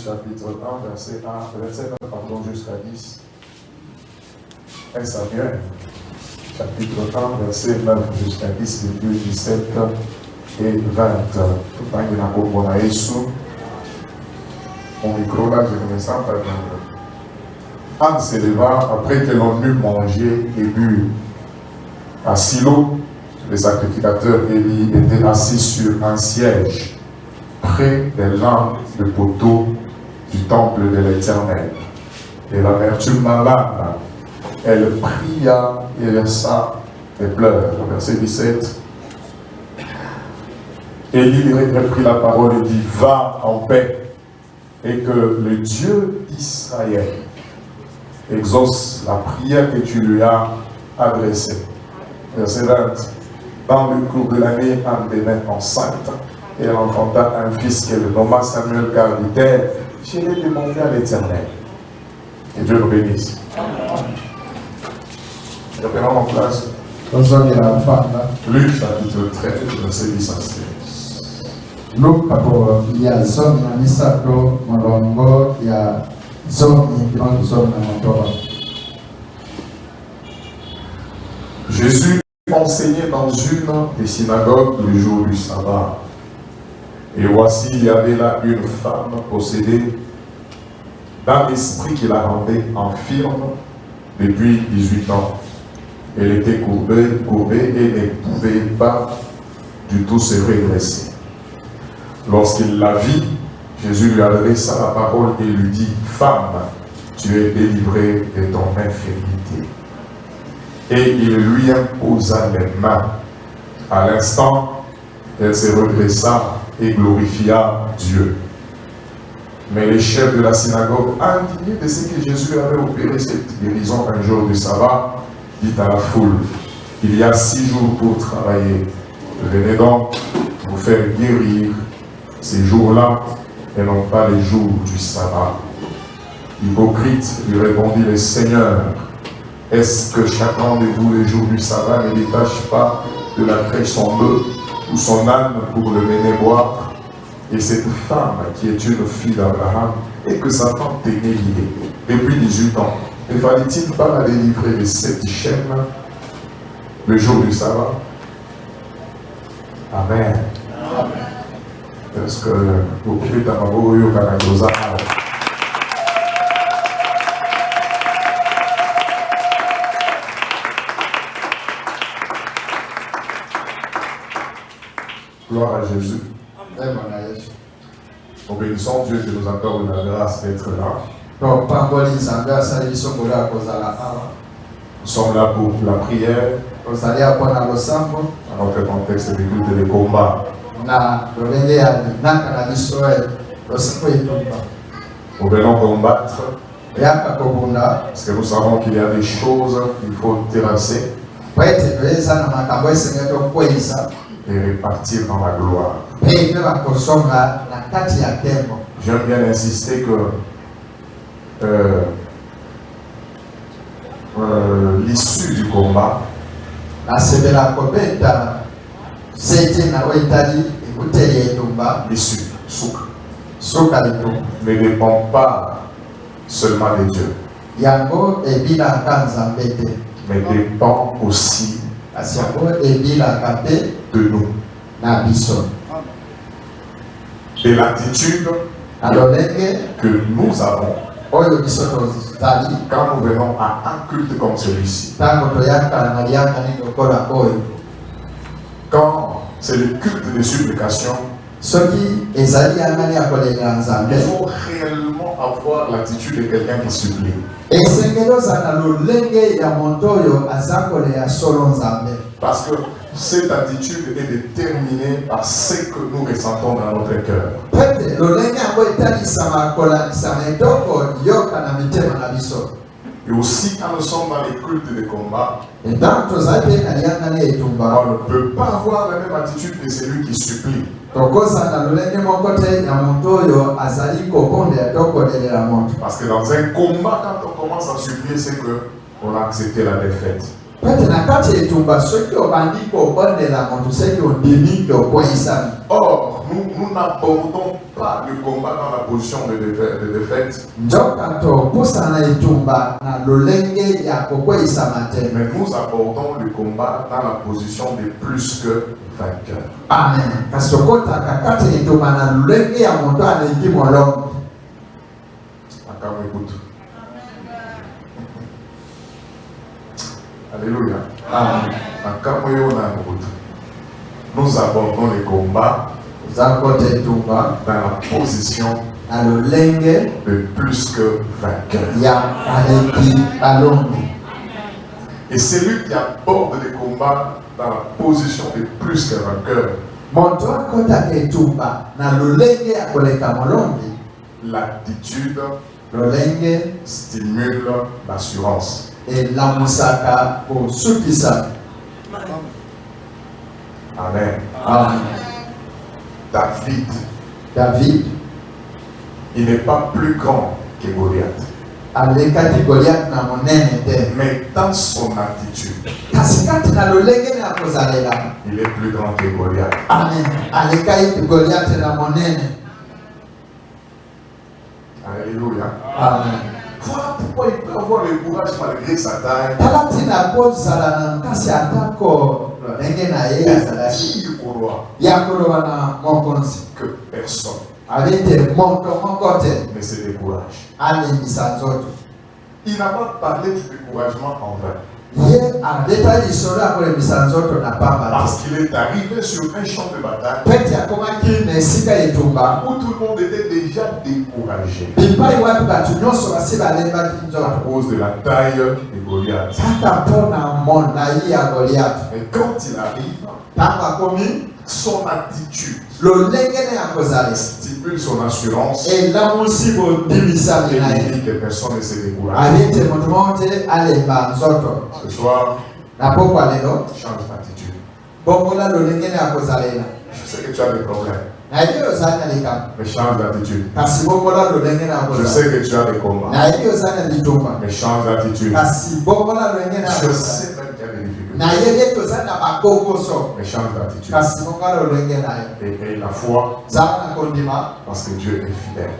chapitre 1, verset 9 jusqu'à 10. Et Samuel, chapitre 1, verset 9 jusqu'à 10, virgule 17 et 20. Tout le temps qu'il y a un peu mon micro là, je ne me sens pas bien. Anne s'éleva après que l'on eut mangé et bu. À Silo, le sacrificateur Élie était assis sur un siège près des lampes de poteau du temple de l'Éternel. Et l'amertume malade, elle pria et versa des pleurs. Verset 17. Élie reprit la parole et dit: va en paix, et que le Dieu d'Israël exauce la prière que tu lui as adressée. Verset 20. Dans le cours de l'année, Anne devint enceinte, et elle enfanta un fils qu'elle nomma Samuel, car dit-elle: je l'ai demandé à l'Éternel. Et Dieu nous bénisse. Reprenons en place. Luc chapitre 13, verset 10 à 16. Luke hapo ya zomi na misato molongo ya zomi kiwango zomi na motoba. Jésus enseignait dans une des synagogues le jour du sabbat. Et voici, il y avait là une femme possédée d'un esprit qui la rendait infirme depuis 18 ans. Elle était courbée et ne pouvait pas du tout se redresser. Lorsqu'il la vit, Jésus lui adressa la parole et lui dit: femme, tu es délivrée de ton infirmité. Et il lui imposa les mains. À l'instant, elle se redressa et glorifia Dieu. Mais les chefs de la synagogue, indignés de ce que Jésus avait opéré cette guérison un jour du sabbat, dit à la foule: il y a 6 jours pour travailler. Venez donc vous faire guérir ces jours-là et non pas les jours du sabbat. Hypocrite, lui répondit le Seigneur, est-ce que chacun de vous les jours du sabbat ne détache pas de la crèche son bœuf ou son âne pour le mener boire? Et cette femme qui est une fille d'Abraham et que Satan tenait liée depuis 18 ans, ne fallait-il pas la délivrer de cette chaîne le jour du sabbat? Amen. Est-ce que vous pouvez t'avoir eu au Canada? Gloire à Jésus. Nous bénissons Dieu qui nous accorde la grâce d'être là. Nous sommes là pour la prière. Dans notre contexte de culte de combat. Nous venons combattre. Parce que nous savons qu'il y a des choses qu'il faut terrasser. Et repartir dans la gloire. J'aime bien insister que l'issue du combat l'issue ne dépend pas seulement de Dieu, mais dépend aussi de nous, de l'attitude que nous avons quand nous venons à un culte comme celui-ci. Quand c'est le culte de supplication, il faut réellement avoir l'attitude de quelqu'un qui supplie. Parce que cette attitude est déterminée par ce que nous ressentons dans notre cœur. Et aussi quand nous sommes dans les cultes de combat, on ne peut pas avoir la même attitude que celui qui supplie. Parce que dans un combat, quand on commence à supplier, c'est qu'on a accepté la défaite. Or, nous n'abordons pas le combat dans la position de défaite. Mais nous abordons le combat dans la position de plus que vainqueur. Amen. Alléluia. Amen. Nous abordons le combat dans la position de plus que vainqueur. Et celui qui aborde le combat dans la position de plus que vainqueur, l'attitude stimule l'assurance. Amen. Amen. David, il n'est pas plus grand que Goliath. Mais dans son attitude, il est plus grand que Goliath. Amen. Alléluia. Amen. Voilà pourquoi il peut avoir le courage malgré sa taille. Dire au roi que personne ne se décourage. Il n'a pas parlé du découragement en vain. Parce qu'il est arrivé sur un champ de bataille où tout le monde était déjà découragé à cause de la taille de Goliath. Et quand il arrive, son attitude stimule son assurance et il dit que personne ne se décourage. Ce soir, change d'attitude. Je sais que tu as des problèmes, mais change d'attitude. Je sais que tu as des combats, mais change d'attitude. Je sais même qu'il y a des difficultés, mais change d'attitude. Et la foi, parce que Dieu est fidèle.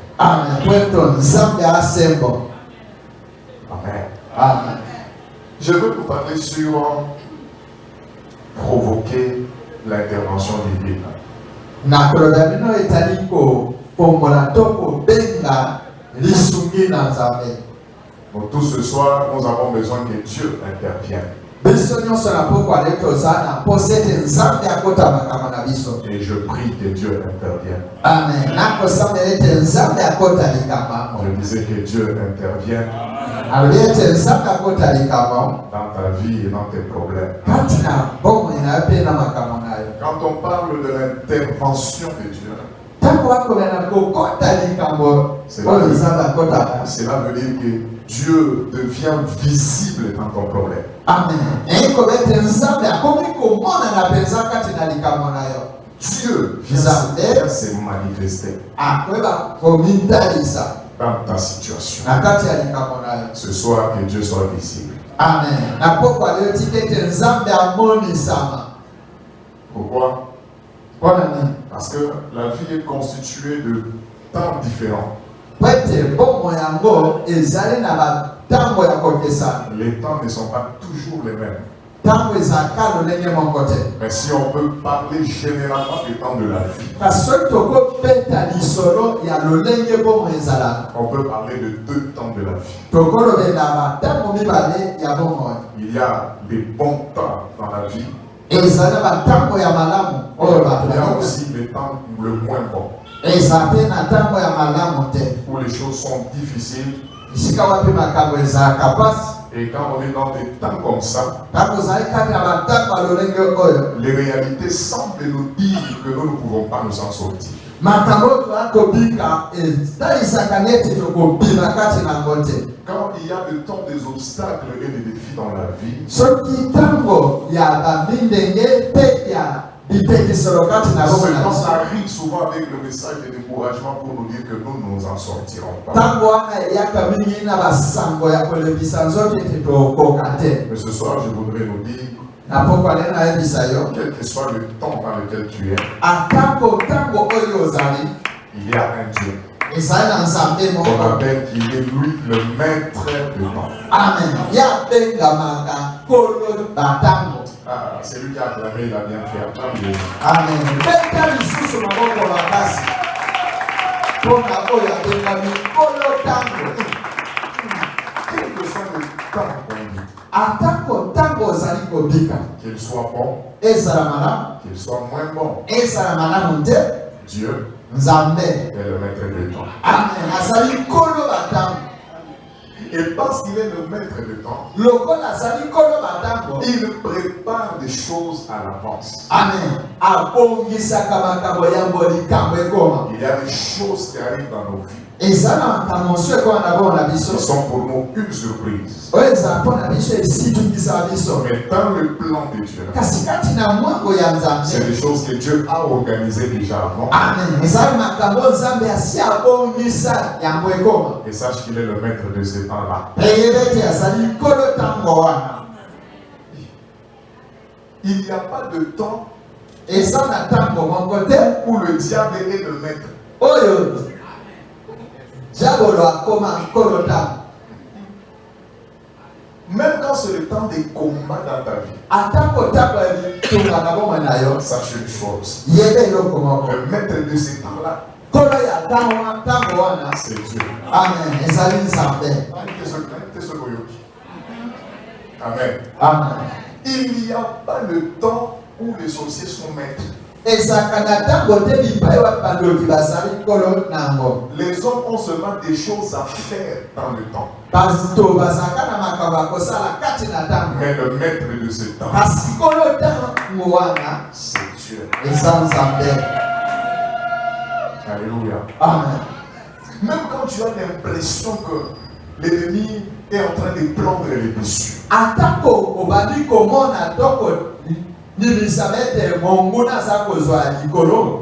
Amen. Amen. Je veux vous parler sur provoquer l'intervention divine. Donc tout ce soir, nous avons besoin que Dieu intervienne. Et je prie que Dieu intervienne. Amen. Je disais que Dieu intervienne dans ta vie et dans tes problèmes. Quand on parle de l'intervention de Dieu, cela veut dire que Dieu devient visible dans ton problème. Amen. Dieu vient se manifester dans ta situation. Ce soir, que Dieu soit visible. Amen. Pourquoi? Parce que la vie est constituée de temps différents. Les temps ne sont pas toujours les mêmes. Mais si on peut parler généralement des temps de la vie, on peut parler de deux temps de la vie. Il y a des bons temps dans la vie. Il y a aussi les temps le moins bons, où les choses sont difficiles. Et quand on est dans des temps comme ça, les réalités semblent nous dire que nous ne pouvons pas nous en sortir. Quand il y a de temps des obstacles et des défis dans la vie, ce temps arrive souvent avec le message de découragement pour nous dire que nous ne nous en sortirons pas. Mais ce soir, je voudrais nous dire Quel que soit le temps dans lequel tu es, il y a un Dieu. On appelle qu'il est lui le maître de temps. Amen. Ah, c'est lui qui a acclamé, il a bien fait. Attendez. Amen. Quel que soit le temps qu'on vit, qu'il soit bon, qu'il soit moins bon, Dieu est le maître de temps. Amen. Et parce qu'il est le maître de temps, il prépare des choses à l'avance. Amen. Il y a des choses qui arrivent dans nos vies. Et ça, Ce sont pour nous une surprise. mais Mais dans le plan de Dieu, c'est des choses que Dieu a organisées déjà avant. Et sache qu'il est le maître de ces temps-là. Il n'y a pas de temps où le diable est le maître. Même quand c'est le temps des combats dans ta vie, sache une chose. Le maître de ces temps-là, c'est Dieu. Amen. Amen. Amen. Il n'y a pas le temps où les sorciers sont maîtres. Les hommes ont seulement des choses à faire dans le temps. Mais le maître de ce temps, c'est Dieu. Alléluia. Amen. Même quand tu as l'impression que l'ennemi est en train de prendre les dessus,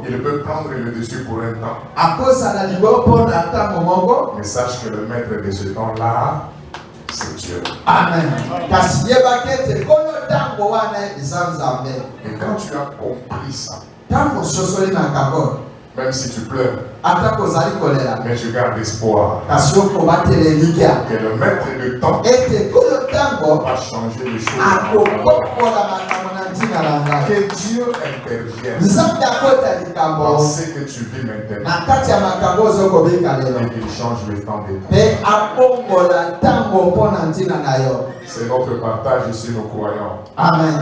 il peut prendre le dessus pour un temps. Mais sache que le maître de ce temps-là, c'est Dieu. Amen. Et quand tu as compris ça, même si tu pleures, mais tu gardes espoir que le maître de temps va changer les choses. Que Dieu intervienne dans ce que tu vis maintenant et qu'il change le temps des temps. C'est notre partage ici, nous croyons. Amen.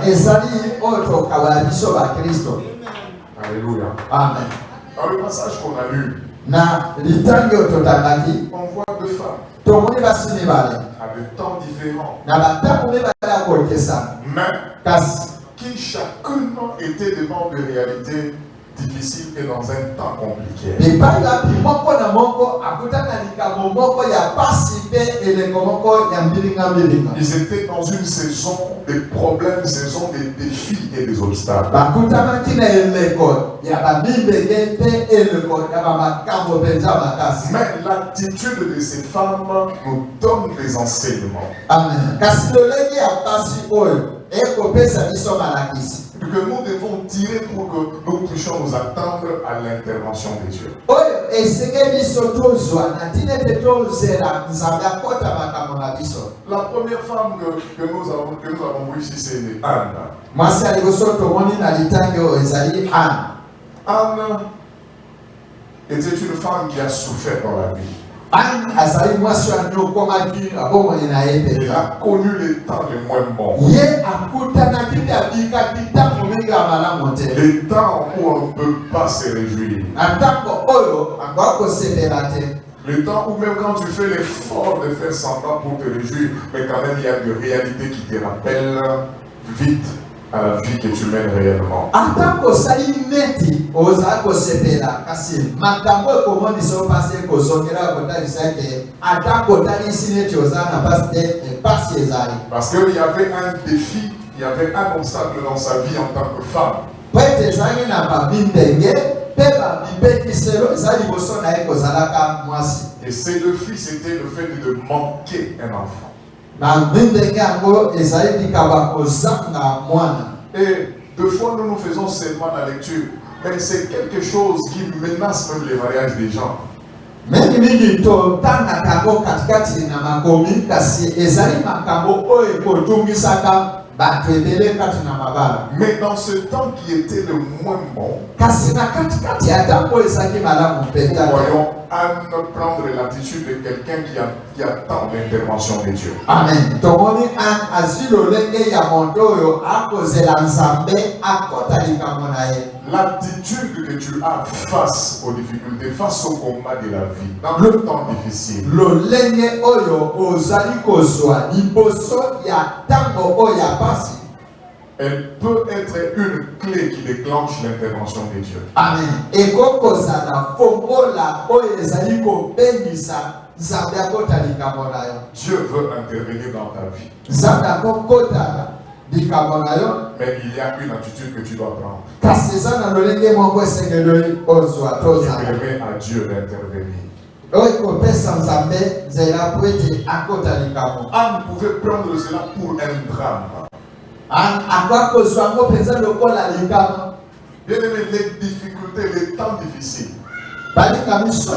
Alléluia. Amen. Dans le passage qu'on a lu, on voit deux femmes à de temps différents, mais qui chacune était devant des réalités difficiles et dans un temps compliqué. Ils étaient dans une saison de problèmes, saison de défis et des obstacles. Mais l'attitude de ces femmes nous donne des enseignements. Amen. Que nous devons tirer pour que nous puissions nous attendre à l'intervention de Dieu. La première femme que nous avons vue ici, c'est Anne. Anne était une femme qui a souffert dans la vie. Elle a connu les temps les moins bons. Les temps où on ne peut pas se réjouir. Le temps où même quand tu fais l'effort de faire semblant pour te réjouir, mais quand même il y a des réalités qui te rappellent vite à la vie que tu mènes réellement. Parce qu'il y avait un défi, il y avait un obstacle dans sa vie en tant que femme. Et ces deux filles, c'était le fait de manquer un enfant. Et deux fois, nous faisons seulement la lecture. Mais c'est quelque chose qui menace même les mariages des gens. Mais dans ce temps qui était le moins bon, nous voyons Anne prendre l'attitude de quelqu'un qui attend l'intervention de Dieu. Amen. L'attitude que tu as face aux difficultés, face au combat de la vie, dans le temps difficile, elle peut être une clé qui déclenche l'intervention de Dieu. Amen. Dieu veut intervenir dans ta vie. Mais il y a une attitude que tu dois prendre. Tu permets à Dieu d'intervenir. Anne pouvait prendre cela pour un drame. Bien aimé, les difficultés, les temps difficiles, si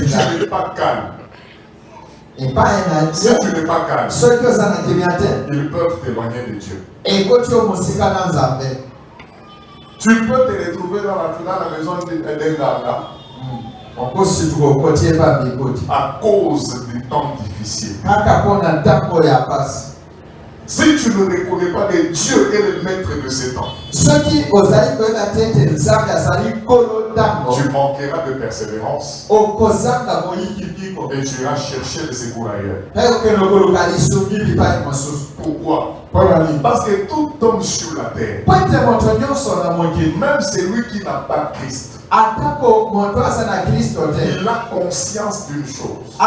tu n'es pas calme, si tu n'es pas calme, ils peuvent t'éloigner de Dieu. Tu peux te retrouver dans la maison d'un gars à cause du temps difficile. Si tu ne reconnais pas que Dieu est le maître de ces temps, tu manqueras de persévérance et tu iras chercher le secours ailleurs. Pourquoi? Parce que tout homme sur la terre, même celui qui n'a pas Christ, il a conscience d'une chose. Il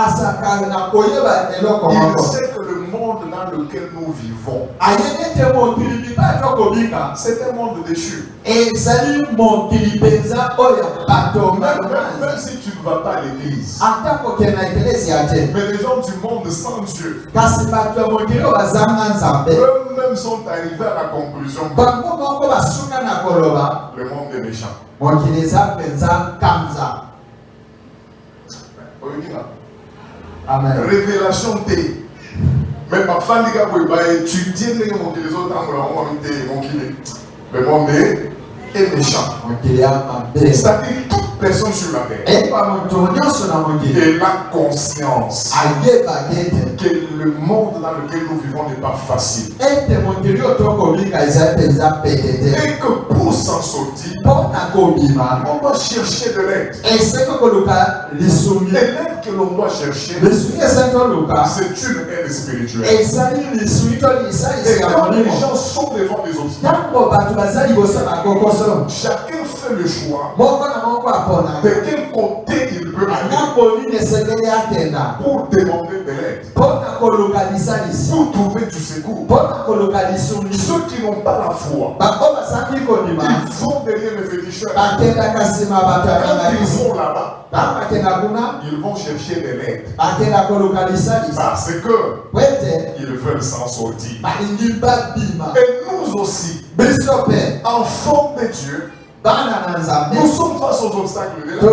sait que le monde dans lequel nous vivons, c'est un monde déchu. Même si tu ne vas pas à l'église, mais les gens du monde sans Dieu, eux-mêmes sont arrivés à la conclusion que le monde est méchant. Amen. Révélation T. Mais ma femme dit que étudier les autres le monde est méchant. C'est-à-dire toute personne sur la terre, elle a conscience que le monde dans lequel nous vivons n'est pas facile. Et que pour s'en sortir, on doit chercher de l'aide. Et l'aide que l'on doit chercher, c'est une aide spirituelle. Et quand les gens sont devant des obstacles, chacun fait le choix de quel côté il peut aller pour demander de l'aide, pour trouver du secours. Ceux qui n'ont pas la foi, ils vont derrière les féticheurs. Quand ils vont là-bas, ils vont chercher de l'aide parce que ils veulent s'en sortir. Et nous aussi, enfants de Dieu, nous sommes face aux obstacles de la vie.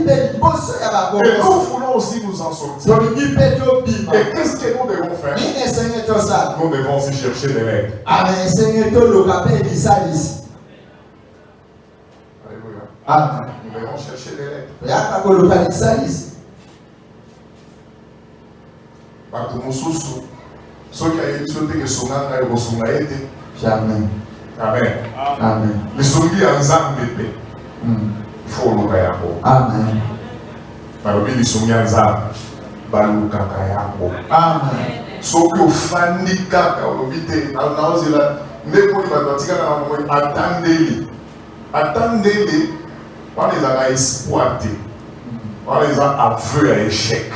Et nous voulons aussi nous en sortir. Et qu'est-ce que nous devons faire? Nous devons aussi chercher de l'aide. Alléluia. Amen. Nous devons chercher de l'aide. Jamais. Amen. Amen. Les soumis en Zambé. Il faut le Kayako. Amen. Les soumis en Zambé. Balu Kakayako. Amen. Soki ofandi kaka olobite anaozela ndeko ni batika na moyo attendez on les a exploité, on les a aveux à échec.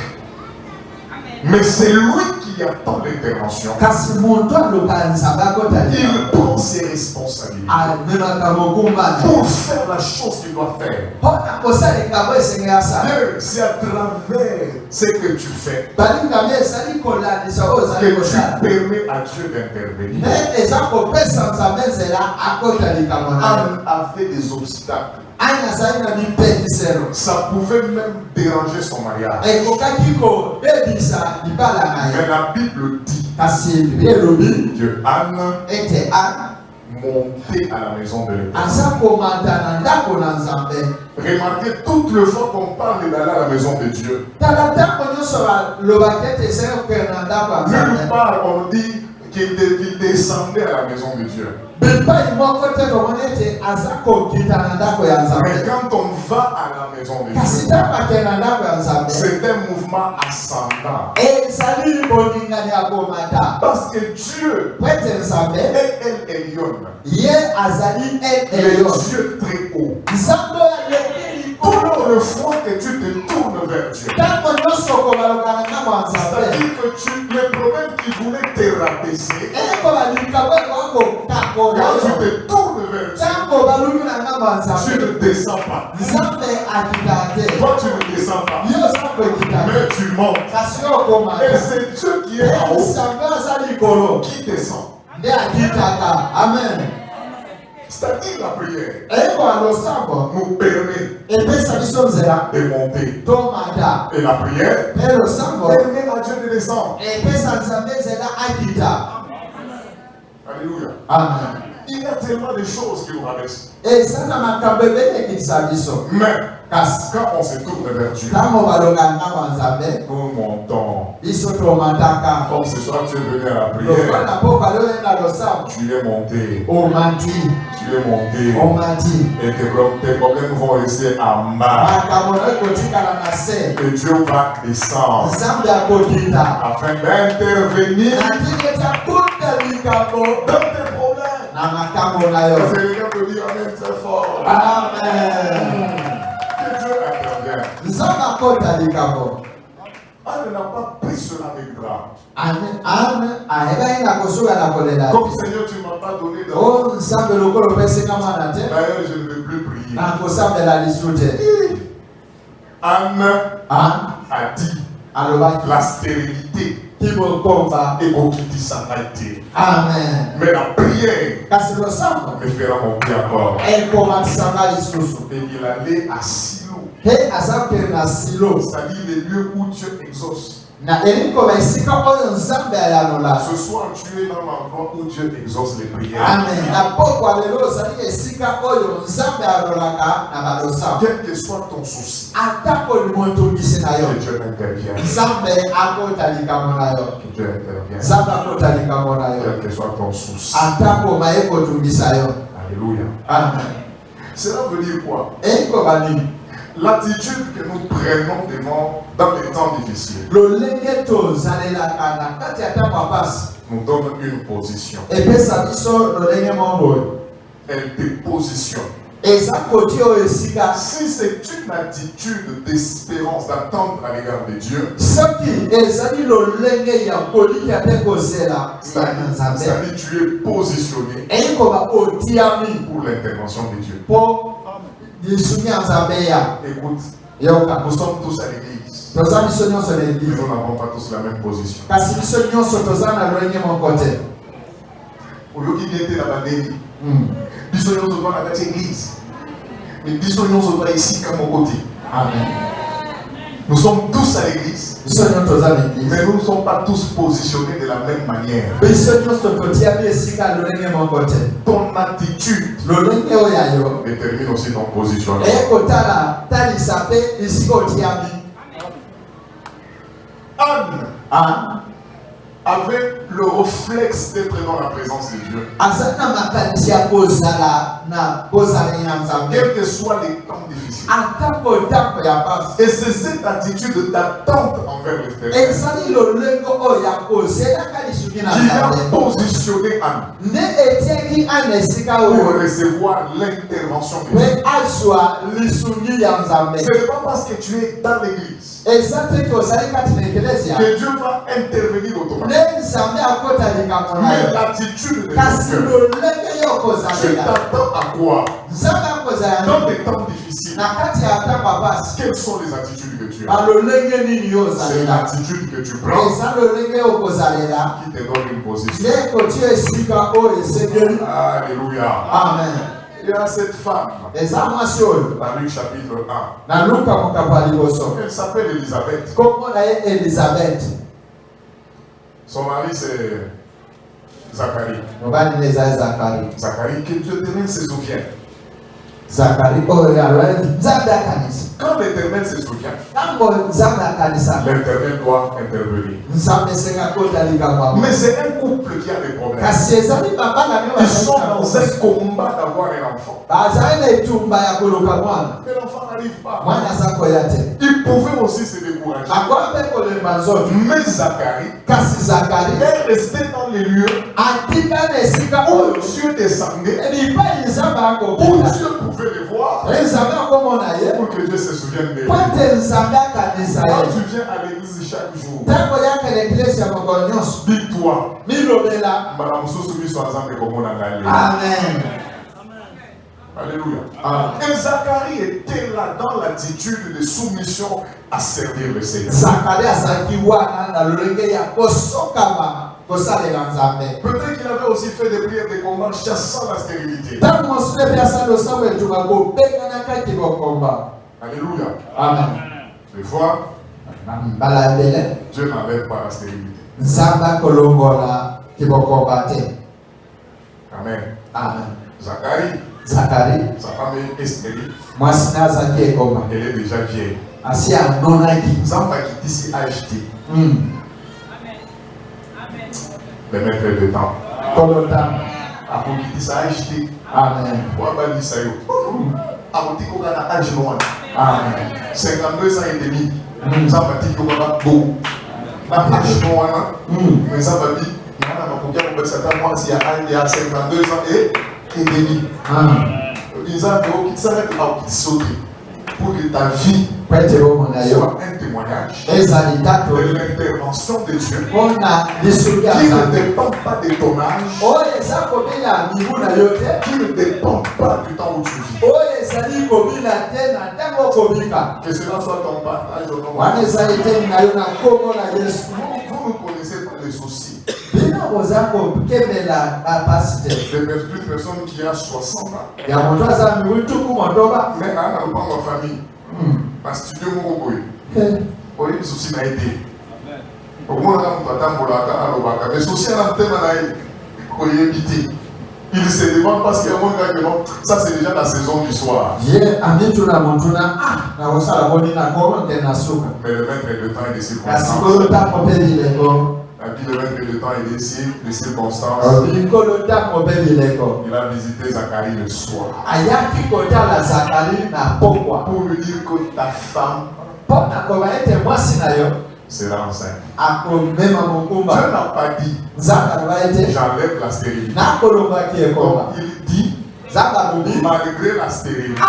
Mais c'est lui qui qui attend l'intervention, kasi muntu aluka nzambe akotalika il prend ses responsabilités amemaka mokumbana pour faire la chose qu'il doit faire. mpona kosalika bo esengeli asala Dieu, c'est à travers ce que tu fais balingami ezali kolandisa oyo ozali que tu kosala permets à Dieu d'intervenir. me eza kopesa nzambe nzela akotalika mona Anne avait des obstacles. ani azali na mipekiselo Ça pouvait même déranger son mariage. ekokaki kobebisa libala na Mais ye la Bible dit kasi bible elobi que Anne ete ana montait à la maison de l'Éternel. aza komata na ndako na nzambe Remarquez, toutes les fois qu'on parle d'aller à la maison de Dieu, tala ntango nyonso balobaki ete esali kokende na ndako ya nulle nzambe part on dit qu'il descendait à la maison de Dieu. bipai moko te tomoni ete aza kokita na ndako ya Mais nzambe quand on va à la maison de kasi Dieu, ntango akende na ndako ya nzambe c'est un mouvement ascendant. ezali boningani ya komata Parce que Dieu po ete nzambe est El Elyon, ye azali le eleyo Dieu très haut. nzambe oyo aleki likolo Toute le fois que tu te tournes vers Dieu, ntango nyonso kobaloka na ndako ya nzambe c'est-à-dire que le problème qui voulait te rabaisser, ekola likambo ekoka kokakola quand tu yo te tournes vers Dieu, ntango baluki na ndako ya tu nzambe ne descends pas. nzambe akita te Toi, tu ne descends pas. yo oza kokita te Mais tu montes. kasi yo okomata Et c'est Dieu qui est en haut nzambe aza likolo qui descend. nde akitaka amen C'est-à-dire la prière eyikola losambo nous permet epesa biso nzela de monter. tomata Et la prière mpe losambo permet à Dieu de descendre. epesa nzambe nzela akita Alléluia. amen Il y a tellement de choses qui nous rabaissent. eza na makambo ebele ekitisa biso Mais kasi quand on se tourne vers Dieu, ntango balonga na ndako ya nzambe nous montons. biso tomataka Comme ce soir tu es venu à la prière, lokola mpo balioyenda losambo tu es monté. omati Tu es monté. omati Et tes problèmes vont rester en bas. makambo na ekotikala na se Et Dieu va descendre nzambe akokita afin d'intervenir na ntini eti akuta likambo dans tes problèmes. na makambo na yo C'est quelqu'un peut dire Amen très fort. amen Que Dieu intervienne. nzambe akota likambo Anne n'a pas pris cela avec drame. ane ayebaki na kosuka na kolela Comme Seigneur, tu ne m'as pas donné de. o nzambe lokolo opesinga mwana te D'ailleurs, je ne vais plus prier. na kosambela lisu te Anne ane a dit alobaki la stérilité kibokomba et Okitisangaité. amen Mais la prière kasi losambo me fera monter encore. ekomatisanga lisusu Et il allait à Silo, te aza kokende na silo c'est-à-dire les lieux où Dieu exauce. na elikoba esika oyo nzambe ayanola Ce soir, tu es dans l'endroit où Dieu exauce les prières. amen na pokwa lelo ozali esika oyo nzambe ayalolaka na balosambo Quel que soit ton souci, atako limotungisi na yo que Dieu intervienne. nzambe akota likambo na yo Que Dieu intervienne. nzambe akota likambo na yo Quel que soit ton souci. atako maye kotungisa yo Alléluia. amen Cela veut dire quoi? eyikoba nini L'attitude que nous prenons dans les temps difficiles lolenge tozalelaka na kati ya ntango apasi nous donne une position. epesa biso lolenge moko boye Elle te positionne. eza koti oyo esika Si c'est une attitude d'espérance, d'attente à l'égard de Dieu, soki ezali lolenge ya kolikya mpe kozela ya na nzambe c'est-à-dire tu es positionné eyikoba otiami pour l'intervention de Dieu. mpo lisumi ya nzambe ya Écoute, yoka nous sommes tous à l'église. toza biso nyonso na Mais eglize nous n'avons pas tous la même position. kasi biso nyonso toza na lolenge moko te Oyoki bien na bandeli. Biso nyonso toza na kati ya église. Mais biso nyonso toza esika moko te. amen Nous sommes tous à l'église. biso nyonso toza na eglize Mais nous ne sommes pas tous positionnés de la même manière. biso nyonso totiami esika lolenge moko te Ton attitude lolenge oyo ya yo détermine aussi ton positionnement. ekotala talisa mpe esika otiami Anne avait le réflexe d'être dans la présence de Dieu. azali na makanisi ya kozala na bozaleli ya nzambe Quels que soient les temps difficiles. atako ntango ya pasi Et c'est cette attitude d'attente envers l'Éternel ezali lolenge oyo ya kozelaka lisuki na qui a nzambe positionné Anne nde etiaki ana esika pour oyo recevoir l'intervention de mpe Dieu. azwa lisungi ya nzambe Ce n'est pas parce que tu es dans l'église l'église. Exactement que Que Dieu va intervenir automatiquement. Mais l'attitude de ton cœur, tu t'attends à quoi? Dans des temps difficiles, quelles sont les attitudes que tu as? C'est l'attitude que tu prends qui te donne une position. Alléluia. Amen. Il y a cette femme dans Luc chapitre 1. Elle s'appelle Élisabeth. Son mari c'est Zacharie. Zacharie, que Dieu t'aime se souvient. Quand l'Éternel se souvient, l'Éternel doit intervenir. Mais c'est un couple qui a des problèmes. Ils sont dans un combat d'avoir un enfant. Mais l'enfant n'arrive pas. Ils pouvaient aussi se décourager. Mais Zacharie est resté dans les lieux où Dieu descendait, où Dieu pouvait les voir, pour que Dieu se souvienne de lui. Quand tu viens à l'église chaque jour, dis-toi, Amen. Alléluia. Et Zacharie était là dans l'attitude de soumission à servir le Seigneur. Peut-être qu'il avait aussi fait des prières de combat chassant la stérilité. Alléluia. Amen. Des fois, Dieu n'enlève pas la stérilité. Amen. Amen. Zacharie, sa femme est stérile. Elle est déjà vieille. Zamba qui d'ici a acheté. Le maître de temps. Après qui dit ça a acheté. Amen. Pourquoi dit ça? Après qu'on a âge noir. Amen. 52 ans et demi. Zamba dit qu'on a beau. La âge noir. Mais Zamba dit, il y a 52 ans et demi. Ils ont dit s'arrête à sauter pour que ta vie soit un témoignage de l'intervention de Dieu qui ne dépend pas de ton âge, qui ne dépend pas du temps où tu vis. Que cela soit ton partage au nom de Dieu. Vous ne connaissez pas les soucis. D'une personne qui a 60 ans. Mais on n'a pas ma famille. Parce que Dieu m'a dit. Oui, le souci n'a été. Mais souci n'a pas été. Il se demande parce qu'il y a un monde qui demande. Ça, c'est déjà la saison du soir. Mais le maître de temps et des circonstances. La vie de maître de temps et des circonstances. Il a visité Zacharie le soir. Pour lui dire que ta femme sera enceinte. Dieu n'a pas dit j'enlève la stérilité. Il dit malgré la stérilité,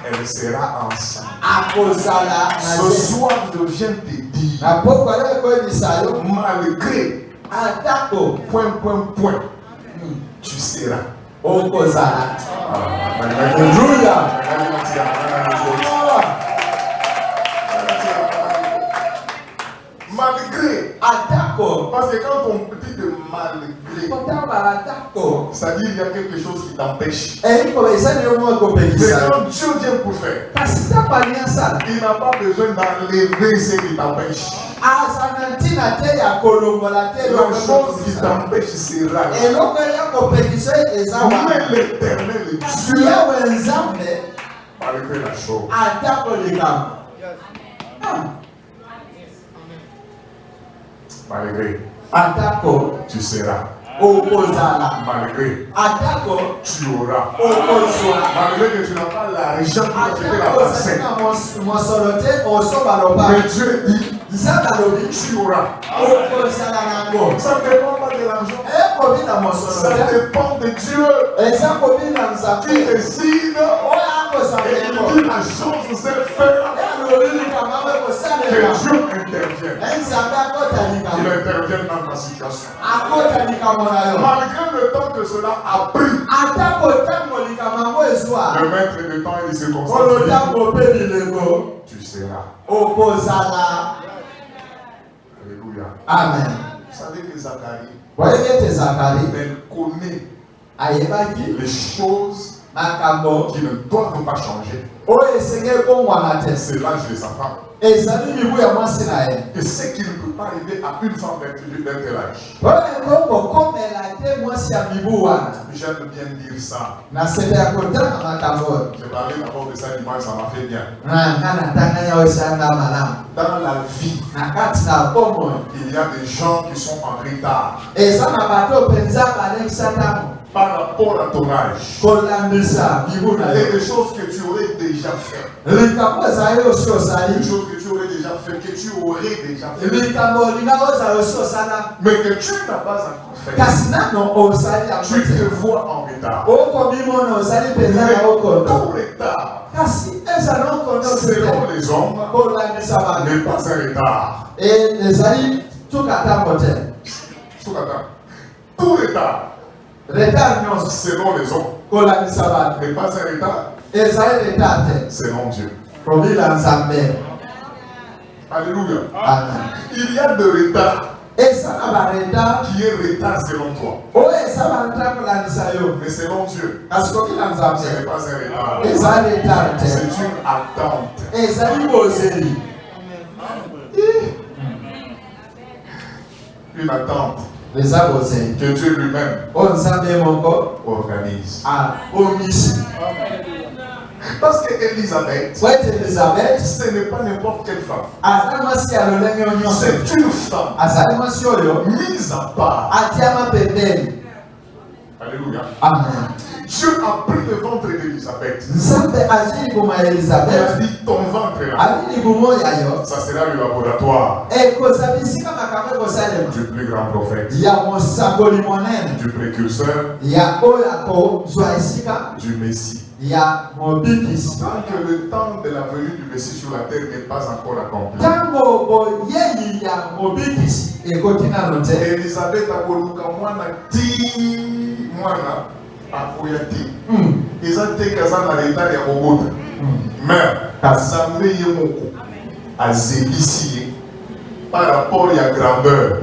elle sera enceinte. Ce soir, je viens te dire malgré point, tu seras. Malgré. Parce que quand on dit de malgré, c'est-à-dire qu'il y a quelque chose qui t'empêche. Mais quand Dieu vient pour faire, il n'a pas besoin d'enlever ce qui t'empêche. La chose qui t'empêche sera là. Mais l'Éternel Dieu malgré la chose. Malgré, tu seras. Malgré, tu auras. Malgré que tu n'as pas l'argent pour acheter la vaccine. Mais Dieu dit, tu auras. Ça ne dépend pas de l'argent. Ça dépend de Dieu. Qui décide et il dit la chose c'est faire. Dieu intervienne. Qu'il intervienne dans ta situation. Malgré le temps que cela a pris, le maître de temps et des circonstances, tu seras. Alléluia. Amen. Vous savez que Zacharie, Elle connaît ayebaki les choses makambo qui ne doivent pas changer. esenge ekongwana te C'est l'âge de sa femme. ezali mibu ya mwasi na ye Et ce qui ne peut pas arriver à une femme d'un tel âge. oyo ekokomela te mwasi ya mibu wana. J'aime bien dire ça. Na sete ya kotanga makambo oyo J'ai parlé d'abord de ça dimanche, ça m'a fait bien. nga natanganya oyo esanga malamu Dans la vie, na kati na bomoi il y a des gens qui sont en retard eza na bato mpenza balekisa ntango par rapport à ton âge. kolandisa mibu na Il y a yo des choses que tu aurais déjà fait. likambo ezali osi Des osali choses que tu aurais déjà fait, que tu aurais déjà fait. likambo olinga ozala osi osala Mais que tu n'as pas encore fait. kasi nano osali yango Tu te te vois en retard. okomimona ozali mpenza na okondo Tout retard, kasi ezala okondo selon les hommes, kolandisa bantu n'est pas un retard. ezali tukatango te Tout retard, retard nyonso selon les hommes, kolandisa bantu n'est pas un retard, ezali retard te selon Dieu. kobila nzambe. Alléluia. Amen. Il y a de retard eza na baretard qui est retard selon toi. oyo eza baretard kolandisa yo Mais selon Dieu, kasi kobila ce nzambe n'est pas un retard. eza retard te C'est une attente. ezali bozeli Une attente eza bozeli que Dieu lui-même oyo nzambe moko organise. abongisi. Parce qu'Élisabeth, po ete elizabeth ce n'est pas n'importe quelle femme. azali mwasi ya lolenge oyo nyonso C'est une femme azali mwasi oyo mise à part. atiama pembeni. Alléluia. Amen. Dieu a pris le ventre d'Élisabeth. nzambe azwi libumu ya Il a elizabeth dit ton ventre là, ali libumu oyo yayo ça sera le laboratoire ekozala bisika makambo ekosalema du plus grand prophète, ya mosakoli monene du précurseur, ya oyo akozwa esika du Messie. ya mobikisi. Tant que le temps de la venue du Messie sur la terre n'est pas encore accompli, ntango boyei ya mobikisi ekoti nano te Élisabeth a koluka mwana ti mwana akoya te. Eza te kaza na retard ya kobota. Mais Nzambe ye moko azebisi ye par rapport ya grandeur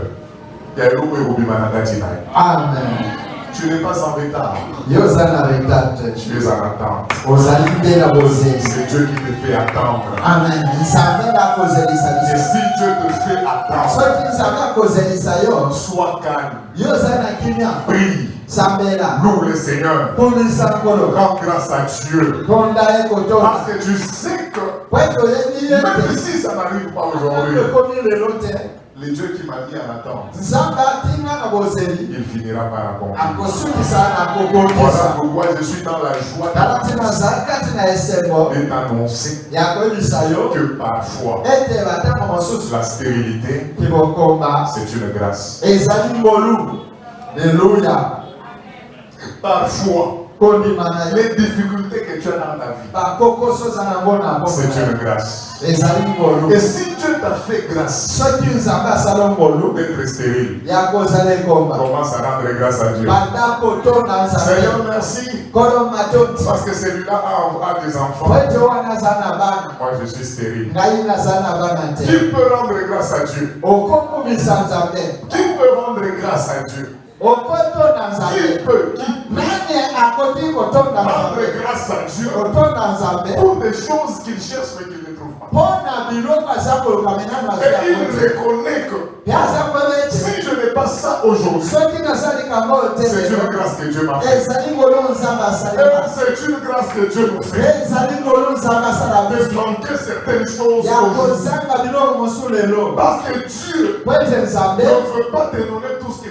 ya eloko ekobima na kati na ye. amen. Tu n'es pas en retard, yo oza na retard te tu es en attente. ozali mpe na bozeli. C'est Dieu qui te fait attendre. amen. nzambe akozelisa Et biso. si Dieu te fait attendre, soki nzambe akozelisa yo sois calme, yo oza na kimia prie, sambela loue le Seigneur, polisa nkolo rends grâce à Dieu. tonda ekotonda Parce que tu sais que po ete oyebi ye même te si ça n'arrive pas aujourd'hui, ekomi lelo te le Dieu qui m'a mis en attente, nzambe atinga na bozeli il finira par accomplir. akosukisa na Voilà kobongisa. pourquoi je suis dans la joie tala ntina ozali kati na esengo de t'annoncer ya koyebisa yo que parfois ete batango mosusu la stérilité, kibokomba c'est une grâce. ezali ngolu. Leluya. Parfois, kondima na yo les difficultés que tu as dans ta vie, bakokoso oza nango na c'est bomoi une grâce. ezali ngolu. Et si Dieu t'a fait grâce soki nzambe asala ngolu d'être stérile, ya kozala ekomba commence à rendre grâce à Dieu. banda kotonda Seigneur, nzambe merci. kolo matoti Parce que celui-là a des po enfants. ete wana aza na bana Moi, je suis stérile. ngai naza na bana te. Qui peut rendre grâce à Dieu? okokumisa nzambe Qui peut rendre grâce à Dieu? okotonda Qui nzambe. peut nani akoti kotonda rendre nzambe grâce à Dieu kotonda nzambe pour des choses qu'il cherche mais qu'il ne trouve pas? mpo na biloko aza koluka menano Et il reconnaît que ye aza koyeba ete si je n'ai pas ça aujourd'hui, soki nasali kango oyo te c'est une grâce que Dieu m'a fait. ezali ngolo nzambe Et asalema. c'est une grâce que Dieu nous fait ezali ngolo nzambe asala de biso manquer certaines choses ya aujourd'hui. kozanga biloko mosusu lelo Parce que Dieu po ete nzambe ne veut pas te donner tout ce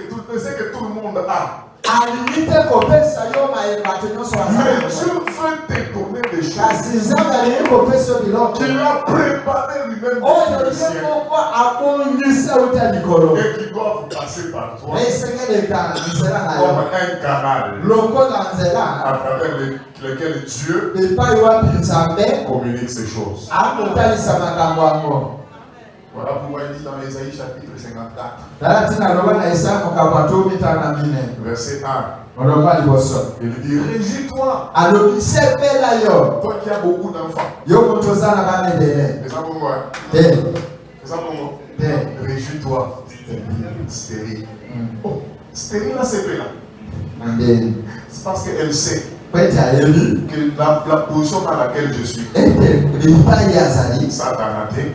que tout le monde a. alingi te kopesa yo mayebate nyonso Mais aza Dieu veut te donner des choses kasi nzambe alingi kopesa yo biloko qu'il a préparé lui-même oyo depuis le ye ciel moko abongisa uta likolo et qui doivent passer. passer par toi esengeli nzela na comme yo un canal lokola nzela à travers lequel Dieu epai wapi nzambe communique ces choses. akotalisa makambo yango. Voilà pourquoi il dit dans Ésaïe chapitre 54, Dala tina loba na Isaya mokabo atomi tana mine verset 1. oloba liboso Il dit, réjouis-toi, alobi sepela yo toi qui as beaucoup d'enfants. yo moto oza na bana ebele C'est ça pour moi. te C'est ça pour moi. te Réjouis-toi. Stérile. Oh, stérile là, c'est là. nde C'est parce qu'elle sait kwete ayebi que la position dans laquelle je suis, ete lipai azali Satan a été,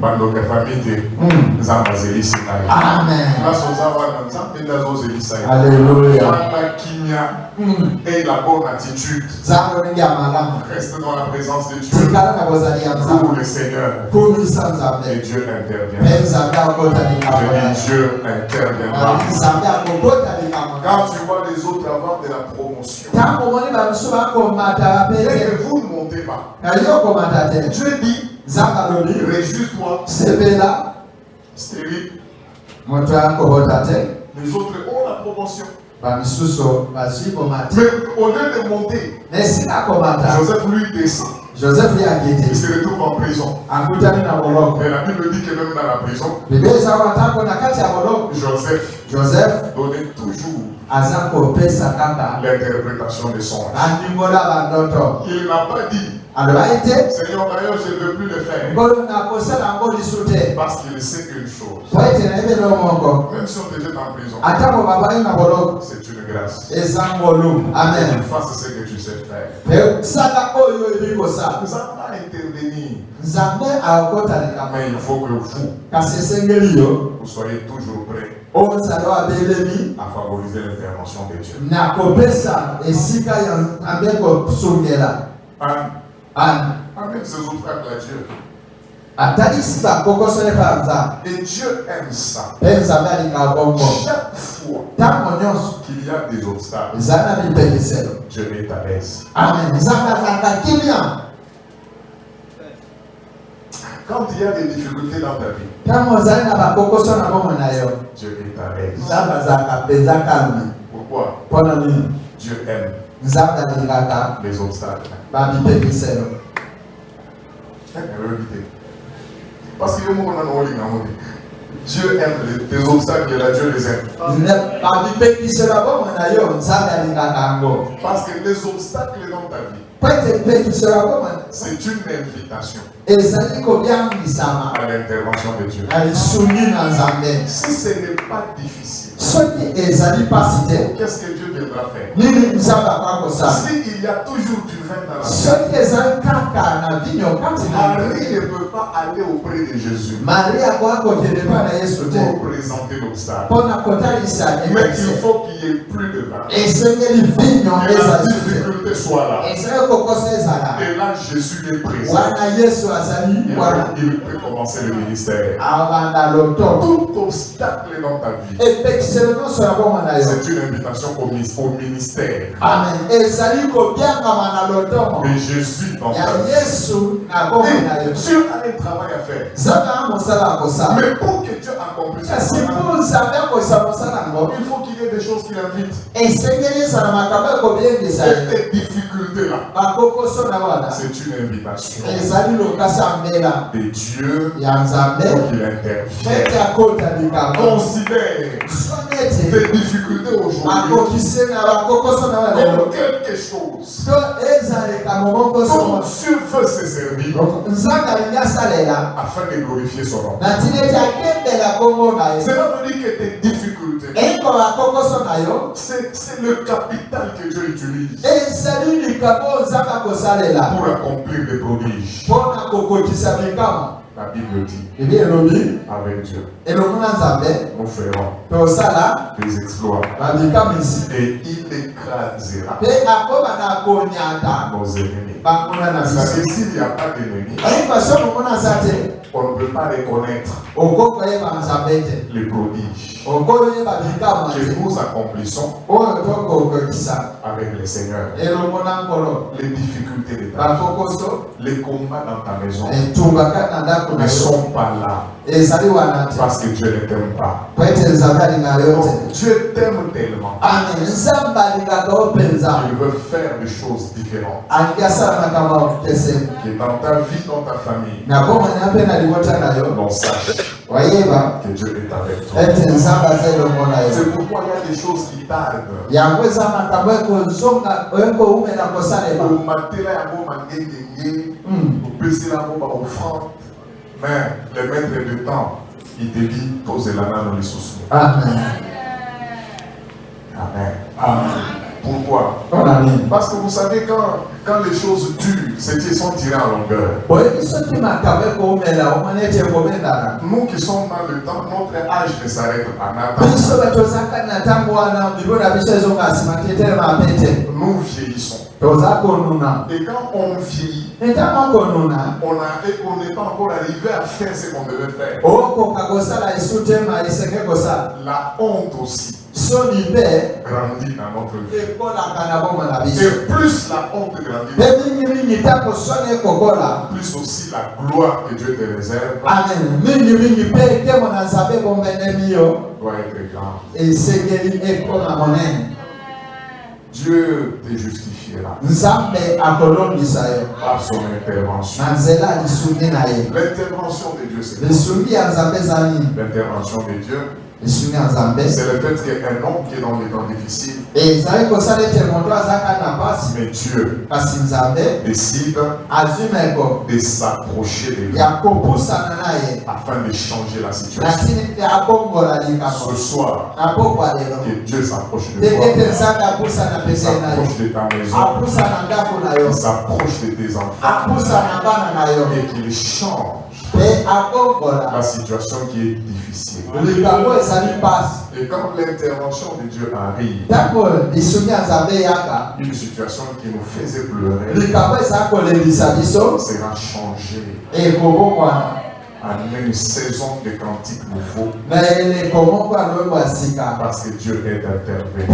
pendant que famille de Zambazeli Sinaï. amen Grâce aux avants dans Zambé, dans aux Elissaï. alléluia Fanta Kimia et la bonne attitude. zango ningi ya malamu Reste dans la présence de Dieu. tikala na bozali ya Pour nzambe le Seigneur. kumisa Et nzambe Dieu intervient. mpe nzambe akota likambo Je na dis Dieu interviendra. nzambe akokota likambo Quand tu vois les autres avoir de la promotion, ntango omoni bamosusu bakomata dès bapete que vous ne montez pas, na yo komata te Dieu dit, nzambe alobi réjouis-toi, sepela stérile. moto akobota te Les autres ont la promotion. bamisusu bazwi komata Mais au lieu de monter, na esika komata Joseph lui descend. joseph ye Il akiti se retrouve en prison. akutani na boloko Mais la Bible dit que même dans la prison, biblia ezawa ntango na kati ya boloko joseph donnait toujours aza kopesa kaka l'interprétation des songes. bandimbola bandoto Il n'a pas dit, alobai te Seigneur, d'ailleurs, je ne veux plus le faire. ngolo nakosala yango lisu te Parce qu'il sait une chose. po ete nayebeli moko Même si on te jette en prison, atango babai na boloko c'est une grâce. eza ngolu Que amen tu fasses ce que tu sais faire. pe sala oyo ebi kosala Nous allons pas intervenir. nzambe akokota likambo Mais il faut que vous, kasi esengeli yo vous soyez toujours prêts ozala abelemi à favoriser l'intervention de Dieu. na kopesa esika ya nzambe kosungela Amène ces obstacles à Dieu. atalisi bakokosole mpa nzambe Et Dieu aime ça. mpe nzambe alinga bongo Chaque fois ntango nyonso qu'il y a des obstacles, eza na mipekiselo Dieu est à l'aise. amen nzambe azalaka kimia Quand il y a des difficultés dans ta vie, ntango ozali na bakokoso na bomoi na yo Dieu est à l'aise. nzambe azalaka mpenza kalme Pourquoi? mpona nini Dieu aime nzambe alingaka les obstacles. bamipekiselo Parce que Dieu aime les obstacles et là Dieu les aime. bamipekiselo ya bomoi na yo nzambe alingaka yango Parce que les obstacles dans ta vie, po ete mpekiselo ya bomoi c'est une invitation ezali kobiangisama à l'intervention de Dieu. na lisungi na nzambe Si ce n'est pas difficile, soki ezali pasi te qu'est-ce que Dieu viendra faire? nini nzambe akoka kosala S'il y a toujours du vin dans la vie, soki ezali kaka na vinyo kati na Marie ne peut pas aller auprès de Jésus marie akoka kokende mpa na yesu te pour présenter l'obstacle. mpona kotalisa Mais il faut qu'il y ait plus de vin. esengeli vinyo Que la ezali te difficulté soit là. ezali kokosa ezala Et là, Jésus est présent. wana yesu azali wana Il peut commencer le ministère. abanda loto Tout obstacle dans ta vie, epekiselo nyonso ya bomoi na yo c'est une invitation au ministère amen ezali kobiangama na lotomo de Jésus dans ya ta vie. yesu na bomoi na yo Et Dieu a un travail à faire. nzambe ya mosala akosala Mais pour que Dieu accomplisse kasi son mpo travail, nzambe akosa mosala yango il faut qu'il y ait des choses qu'il invite. esengeli ezala makambo ekobiengisa Et ye des difficultés là, bakokoso na wana c'est une invitation ezali lokasi ya mbela de Dieu ya nzambe pour qu'il intervienne. ete akota likambo Considère soni ete tes difficultés aujourd'hui akokise na bakokoso na wana lelo comme quelque chose to ezaleka momokoso dont Dieu veut se servir nzambe alingi asalela afin de glorifier son nom. na ntina ete akembela kombo na ye Cela veut dire que tes difficultés, eko bakokoso na yo c'est le capital que Dieu utilise ezali likambo nzambe akosalela pour accomplir des prodiges. mpona kokokisa mikama La Bible dit, ebi elobi avec Dieu, elongo na nzambe nous ferons tosala des exploits bamikamisi et il écrasera mpe akoba na konyata nos ennemis. banguna na Ça veut biso dire s'il n'y a pas d'ennemis, ayeba so komona aza te on ne peut pas reconnaître okokoyeba nzambe te les prodiges okoyeba mikama que te nous accomplissons oyo tokokokisa avec le Seigneur. elongo na nkolo Les difficultés de ta vie, bakokoso les combats dans ta maison etumba kati na ndako na ne yo sont pas là Parce que Dieu ne t'aime pas. Kwa ite nzambe alinga yote. Donc, Dieu t'aime tellement. Amen. Nzambe alinga openza. Il veut faire des choses différentes. Alinga sana kama kese. Que dans ta vie, dans ta famille, Na kama nape na limota na yo. on sache Wayeba. que Dieu est avec toi. Ete nzambe azelo mona yo. C'est pourquoi il y a des choses qui tardent. Yangweza makambo ekozonga oyeko ume na kosalema. Au matela yango mangenge, au baisser la bombe offrande. Mais le maître de temps, il te dit, posez la main dans les sous. Amen. Amen. Amen. Pourquoi? Amen. Parce que vous savez, quand les choses durent, c'est qu'ils sont tirés en longueur. Nous qui sommes dans le temps, notre âge ne s'arrête pas. Nous vieillissons. Et quand on vieillit, on n'est pas encore arrivé à faire ce qu'on devait faire. La honte aussi grandit dans notre vie. Et plus la honte grandit, plus aussi la gloire que Dieu te réserve doit être grande. Dieu te justifiera par son intervention. L'intervention de Dieu, c'est l'intervention de Dieu. C'est le fait qu'un homme qui est dans les temps difficiles, mais Dieu décide de s'approcher de lui afin de changer la situation. Ce soir, que Dieu s'approche de toi, s'approche de ta maison, s'approche de tes enfants et qu'il change la situation qui est difficile. Et quand l'intervention de Dieu arrive, une situation qui nous faisait pleurer sera changée en une saison de cantiques nouveaux parce que Dieu est intervenu.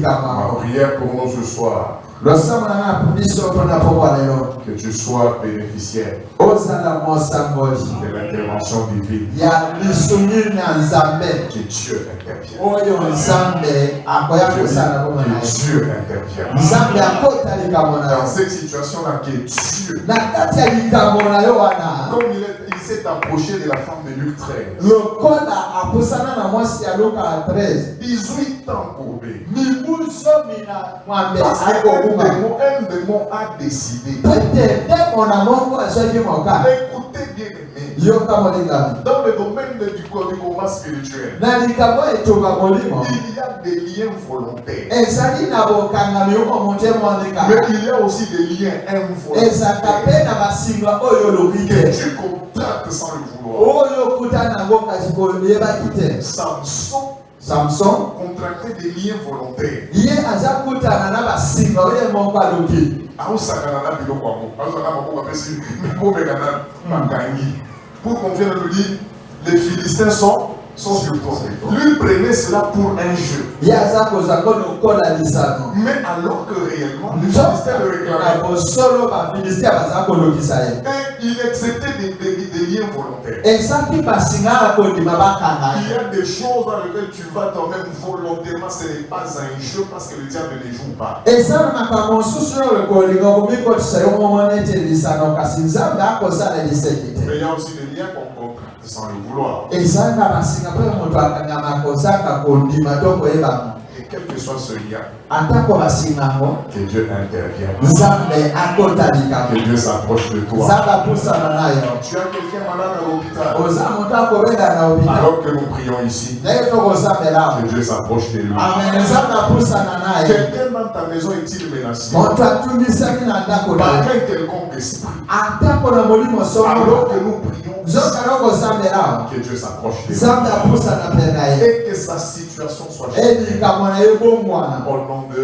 Ma prière pour nous ce soir, que tu sois bénéficiaire de l'intervention divine. Que Dieu intervienne. Que Dieu intervienne. Dans cette situation-là, que Dieu, comme il s'est approché de la femme de Luc 13, 18 ans courbés. Parce qu'un démon a décidé. Écoutez bien aimé. Dans le domaine du combat spirituel, il y a des liens volontaires. Mais il y a aussi des liens involontaires que tu contractes sans le vouloir. Samson contractait des liens volontaires. Pour qu'on vienne lui dire, les Philistins sont sur toi. Lui prenait cela pour un jeu. Mais alors que réellement, les Philistins le réclamaient. Et il acceptait des liens volontaires. Il y a des choses dans lesquelles tu vas toi-même volontairement, ce n'est pas un jeu parce que le diable ne joue pas. Mais il y a aussi des liens qu'on contracte sans le vouloir. Et quel que soit ce lien, que Dieu intervienne. Que Dieu s'approche de toi. Tu as quelqu'un malade à l'hôpital. Alors que nous prions ici, que Dieu s'approche de lui. Quelqu'un dans ta maison est-il menacé par un quelconque esprit. Alors que nous prions, que Dieu s'approche de lui. Et que sa situation soit changée. Au nom de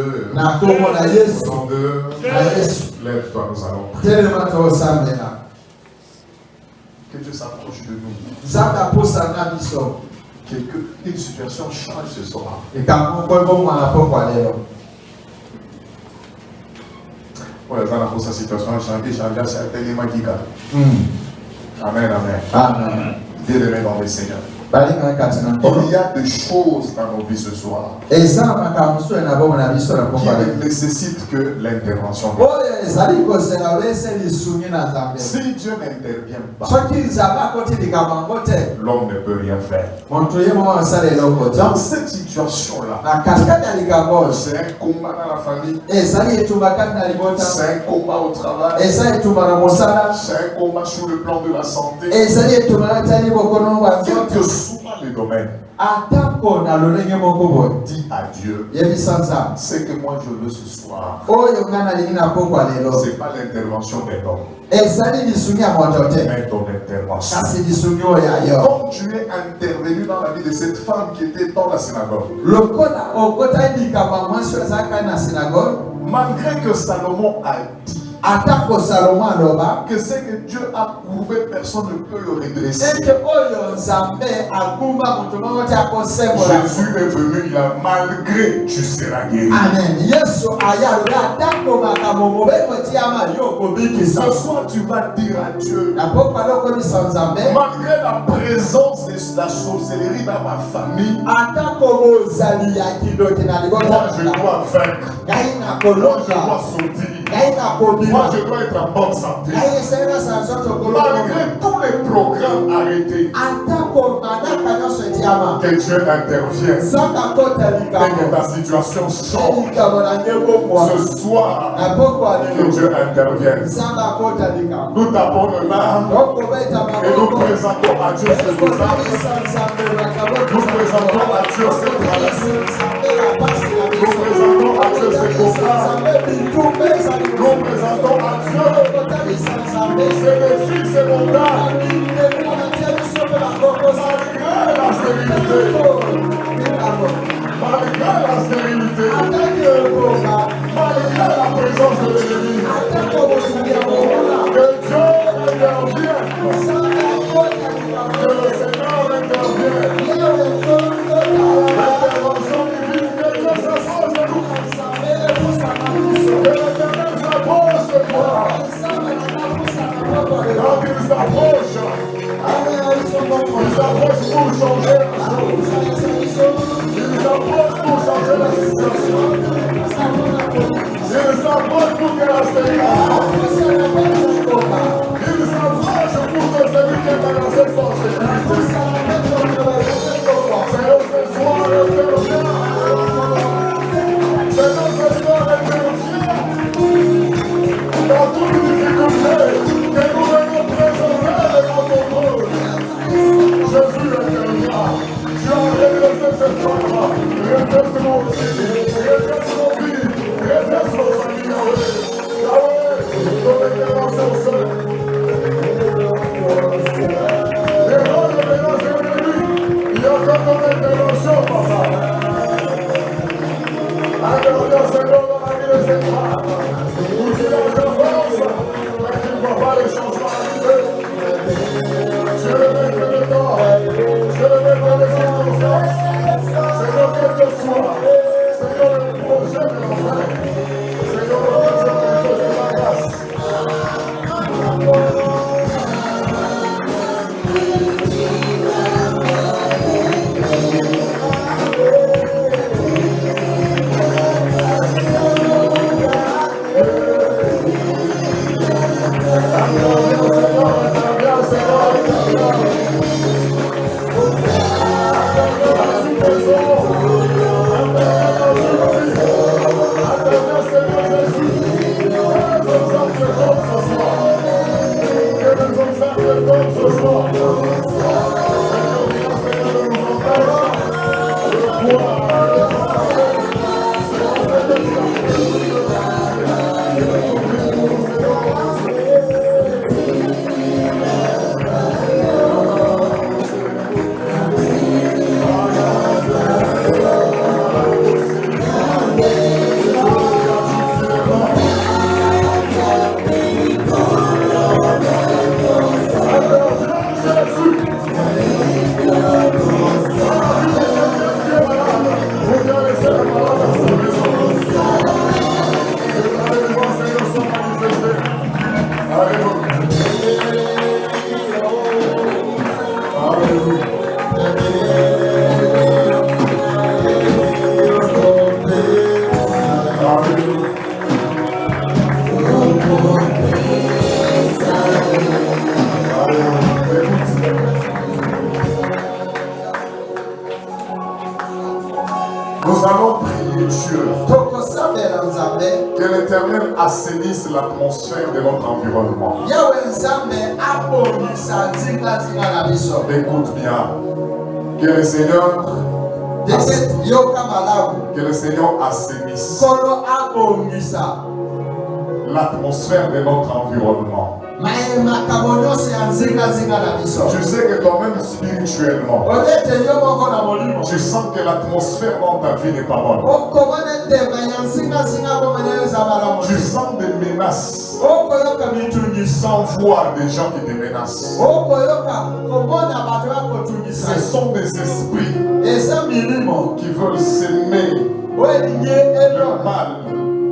lève-toi, nous allons prier. Que Dieu s'approche de nous. Qu'une situation change ce soir. Ouais, pour sa situation a changé, c'est tellement Amen, amen. Amen. Bien-aimés dans le Seigneur. Il y a des choses dans nos vies ce soir qui ne nécessitent que l'intervention de Dieu. Si Dieu n'intervient pas, l'homme ne peut rien faire. Dans cette situation-là, c'est un combat dans la famille, c'est un combat au travail, c'est un combat sur le plan de la santé, quel que soit le domaine. Dis à Dieu, ce que moi je veux ce soir, c'est pas l'intervention de l'homme, mais ton intervention. Comme tu es intervenu dans la vie de cette femme qui était dans la synagogue, malgré que Salomon a dit que ce que Dieu a prouvé, personne ne peut le redresser. Jésus est venu, il a malgré, tu seras guéri. Amen. Ce soir, tu vas dire à Dieu, malgré la présence de la sorcellerie dans ma famille, moi je dois vaincre. Moi je dois sortir. Moi je dois être en bonne santé. Malgré tous les programmes arrêtés, que Dieu intervienne et que ta situation change. Ce soir, que Dieu intervienne. Nous tapons le main et nous présentons à Dieu ce message. Nous présentons à Dieu cette maladie. Nous présentons à Dieu ce combat. Nous présentons à Dieu ces défis, ces montagnes. Malgré la stérilité, malgré la présence de l'ennemi, que Dieu intervienne, que le Seigneur intervienne. L'intervention divine, que Dieu s'approche de nous, que l'Éternel s'approche de toi. Quand il s'approche pour changer la chose. Il s'approche pour changer la situation. Il s'approche pour que la stérilité. Il s'approche pour que celui qui est dans cette sorcellerie. Seigneur, ce soir, interviens. Seigneur, ce soir, interviens. Dans toute difficulté, que nous venons présenter devant ton trône. Jésus intervient. Tu as redressé cette femme-là. Redresse nos vies. Redresse nos vies. Redresse nos familles. Yahweh, ton intervention seule. Les rôles de ménage ennemis, il y a que ton intervention, papa. Interviens, Seigneur, dans la vie de cette femme. Où tu as d'avance, mais tu ne vois pas les changements arriver. Je le mets que le temps. Je le mets dans les circonstances. Seigneur, quel que soit. Seigneur, le projet de l'enfer. Seigneur, le projet de la grâce. Seigneur, Nous allons prier Dieu tokosambela nzambe que l'Éternel assainisse l'atmosphère de notre environnement. yawe nzambe abongisa nzingazinga na biso Écoute bien, que le Seigneur teke yoka malamu que le Seigneur assainisse kolo abongisa l'atmosphère de notre environnement. makambo nyonso ya nzingazinga na biso Tu sais que toi-même spirituellement, olete yo moko na molimo tu sens que l'atmosphère dans ta vie n'est pas bonne. okomona ndemba ya nzingazinga bomene eza malamu Tu sens des menaces okoyoka mitungisa sans voir des gens qui te menacent. okoyoka komona bato bakotungisa Ce sont des esprits eza milimo qui veulent s'aimer oyo elingi le eloko mal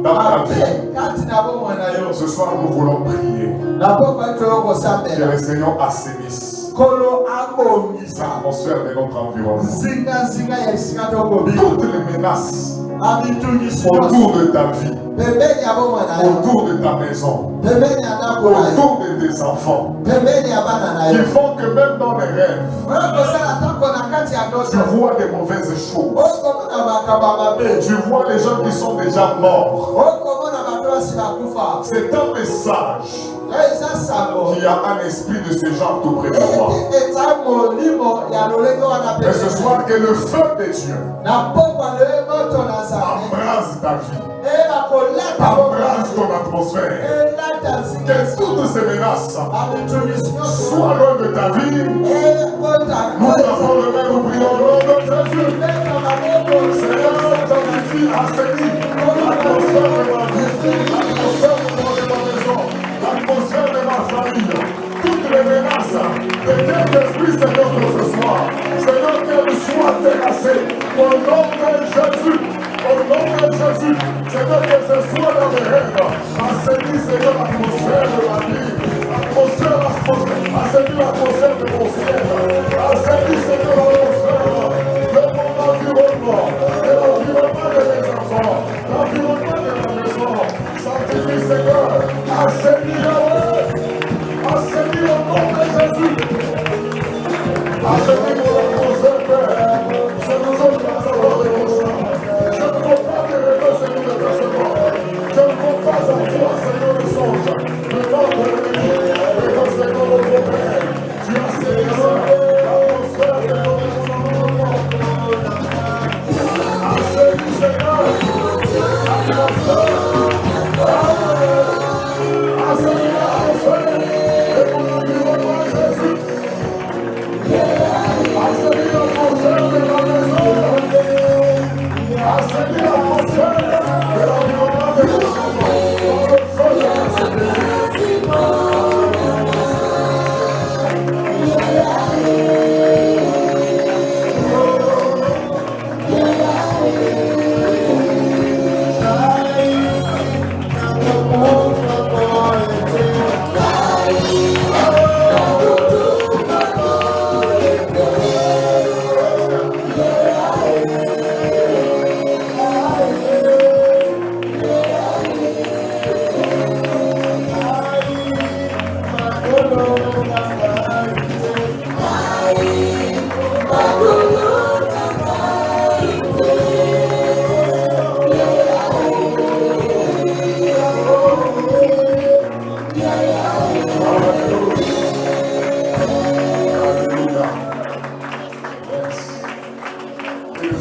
dans ta mabe vie. kati na bomoi na yo Ce soir, nous voulons prier na poko ete que okosambela le Seigneur assainisse kolo abongisa l'atmosphère de notre environnement. nzingazinga ya esika tokobika Toutes les menaces amitungisi autour de ta vie, pembeni ya bomoi na yo autour de ta maison, pembeni ya ndako na yo autour de tes enfants, pembeni ya bana na qui yo font que même dans les rêves, oyokosala ntango na kati ya tu ndoto vois des mauvaises choses. okomona makambo ya mabe Tu vois les gens qui sont déjà morts. okomona bato basi bakufa C'est un message eza sango qui a un esprit de ce genre tout près de toi. ete eza molimo ya lolenge wana Et ce soir, que le feu de Dieu na pokwa loye moto na nzambe embrase ta vie, ebakolata embrase ton atmosphère. elata Que nzinga toutes ces menaces amitungisi nyonso soient loin de ta vie. Nous avons le même, nous prions au nom de Jésus. Seigneur, sanctifie, assainnis l'atmosphère de ma vie, l'atmosphère de ma maison, l'atmosphère de ma famille. Toutes les menaces de quel esprit, Seigneur, de ce soir. Seigneur, qu'elles soient terrassées au nom de Jésus. Au nom de Jésus, Seigneur, que ce soit dans mes rêves. Assainis, Seigneur, l'atmosphère de ma vie. Assainis l'atmosphère de mon ciel. Assainis, Seigneur, l'atmosphère de mon environnement. De l'environnement de mes enfants. L'environnement de ma maison. Sanctifie, Seigneur. Assainis, Yahweh. Assainis au nom de Jésus. Assainis mon atmosphère, Père. Je ne veux pas avoir de cauchemar. Je ne veux pas que les deux Seigneur de décevant. Je ne veux pas avoir, Seigneur, le songe. Le temps de l'ennemi. Et quand Seigneur le problème, tu as saisi l'atmosphère de ton environnement. Assainis, Seigneur. L'atmosphère. Assainis l'atmosphère de mon environnement, Jésus. Assainis l'atmosphère de ma maison. Assainis l'atmosphère de l'environnement de mes enfants. Dans le feu de Saint-Esprit.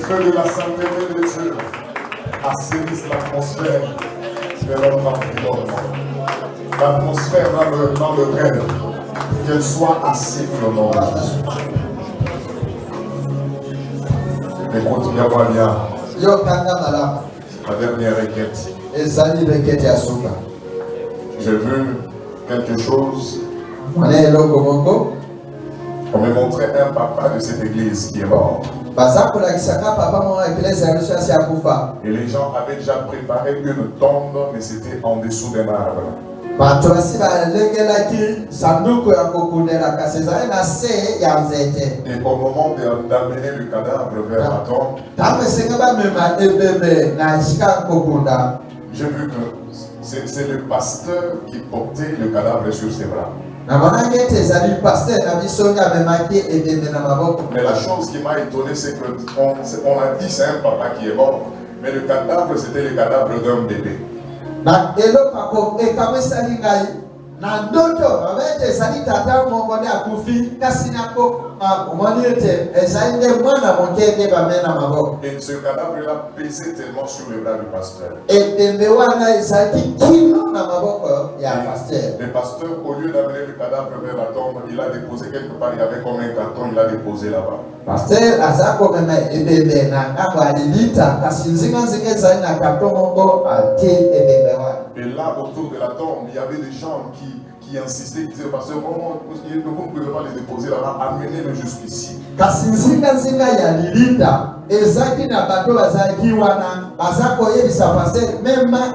De la sainteté de Dieu assainisse l'atmosphère de notre environnement. L'atmosphère dans le rêve, qu'elle soit assainie au nom de Jésus. Écoute bien, moi bien. yokanga malamu Ma dernière requête. ezali rekete ya suka J'ai vu quelque chose. mwana eloko moko On me montrait un papa de cette église qui est mort. baza kolakisaka papa moko eglise ya biso asi akufa Et les gens avaient déjà préparé une tombe, mais c'était en dessous d'un arbre. bato basi balengelaki sanduku ya kokundela kasi ezali na se ya nzete Et au moment d'amener le cadavre vers la tombe, ntango esenge bamema ebembe na esika ya kokunda j'ai vu que c'est le pasteur qui portait le cadavre sur ses bras. Mais la chose qui m'a étonné, c'est qu'on a dit c'est un papa qui est mort, mais le cadavre, c'était le cadavre d'un bébé. Na ndoto wawete zali tata mongone akufi kasi nako umoni ete ezainde mwana mongende bamena maboko. Et ce cadavre là pesait tellement sur les bras du pasteur. Etembe wana ezaki kino na maboko ya pasteur. Le pasteur, au lieu d'amener le cadavre vers la tombe, il a déposé quelque part, il y avait comme un carton, il l'a déposé là-bas. Pasteur azako mema ebembe na ngabo alilita kasi nzinga ezali na carton mongo ate ebembe wana. Et là, autour de la tombe, il y avait des gens qui insistaient, qui disaient, pasteur, comment vous ne pouvez pas les déposer là-bas, amenez-le jusqu'ici. Kasi nzinga ya lilita ezaki na bato bazaki wana bazako yebisa pasteur mema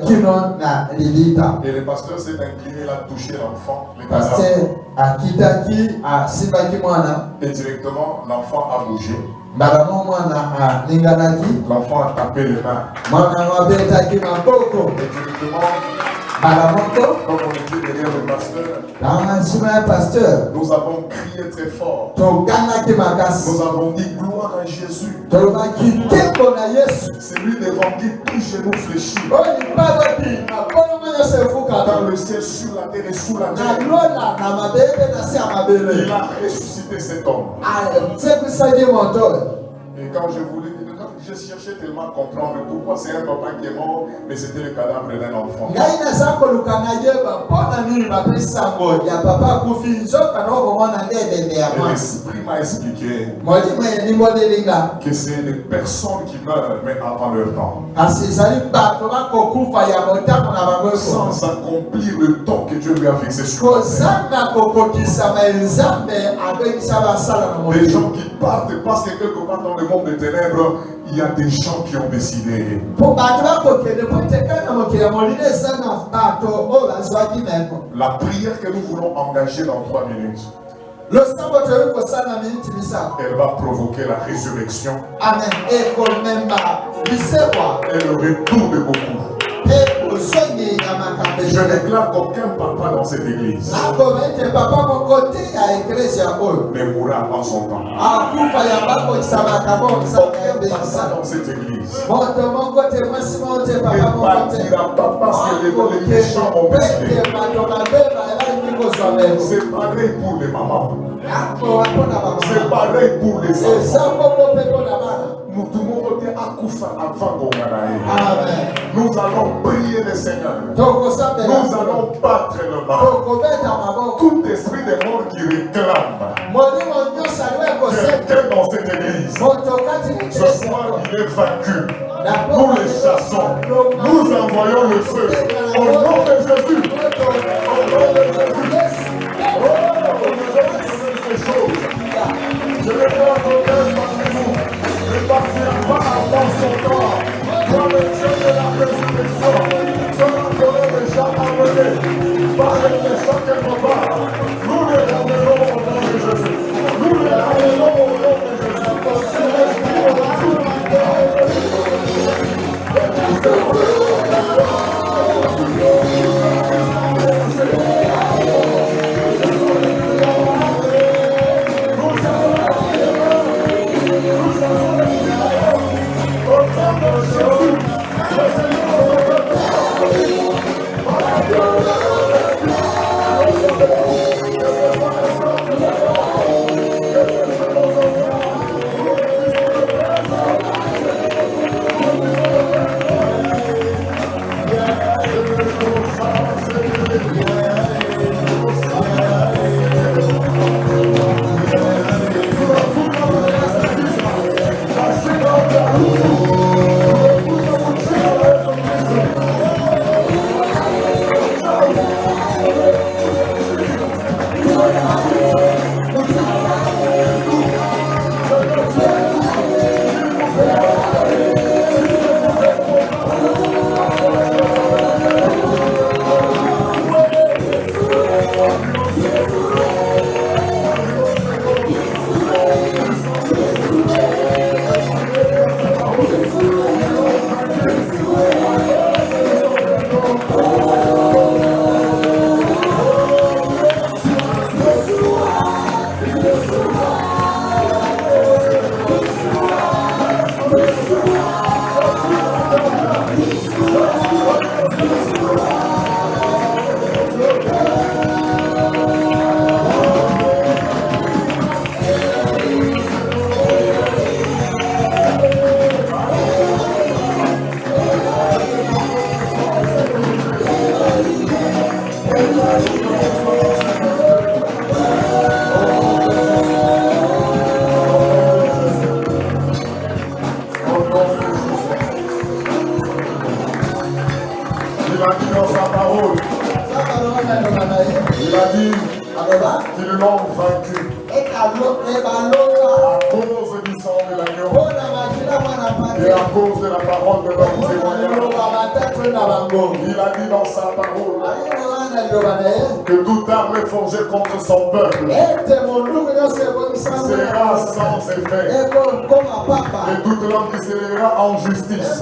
kino na lilita. Et le pasteur s'est incliné, il a touché l'enfant, le pasteur akitaki asimbaki mwana et directement l'enfant a bougé. L'enfant a tapé les mains. Et directement, comme on était derrière le pasteur, nous avons crié très fort. Nous avons dit gloire à Jésus. C'est lui devant qui tout genou fléchit. Dans le ciel, sur la terre et sous la terre. Il a ressuscité cet homme. Et quand je voulais, je cherchais tellement à comprendre pourquoi c'est un papa qui est mort, mais c'était le cadavre d'un enfant. Et l'esprit m'a expliqué que c'est les personnes qui meurent, mais avant leur temps. Sans accomplir le temps que Dieu lui a fixé sur la terre. Des gens qui partent parce que quelque part dans le monde des ténèbres, il y a des gens qui ont décidé. La prière que nous voulons engager dans 3 minutes, elle va provoquer la résurrection. Amen. Et le retour de beaucoup. Je déclare qu'aucun papa dans cette église ne mourra avant son temps. Aucun papa dans cette église ne partira pas parce que les méchants ont décidé. C'est pareil pour les mamans. C'est pareil pour les enfants. Nous devons dire à Koufa avant qu'on aille. Nous allons prier le Seigneur. Nous allons battre le mal. Tout esprit de mort qui réclame quelqu'un dans cette église, ce soir il est vaincu. Nous les chassons. Nous envoyons le feu. Au nom de Jésus. Au nom de Jésus. Je vais voir qu'aucun parmi nous ne partira pas avant son temps. Dans le Dieu de la résurrection, sera donné déjà amené par les méchants quelque part. Nous les ramènons au nom de Jésus. Nous les ramènons au nom de Jésus. cause du sang de l'agneau et à cause de la parole de leur témoignage. Il a dit dans sa parole que toute arme forgée contre son peuple sera sans effet. Et toute langue qui s'élèvera en justice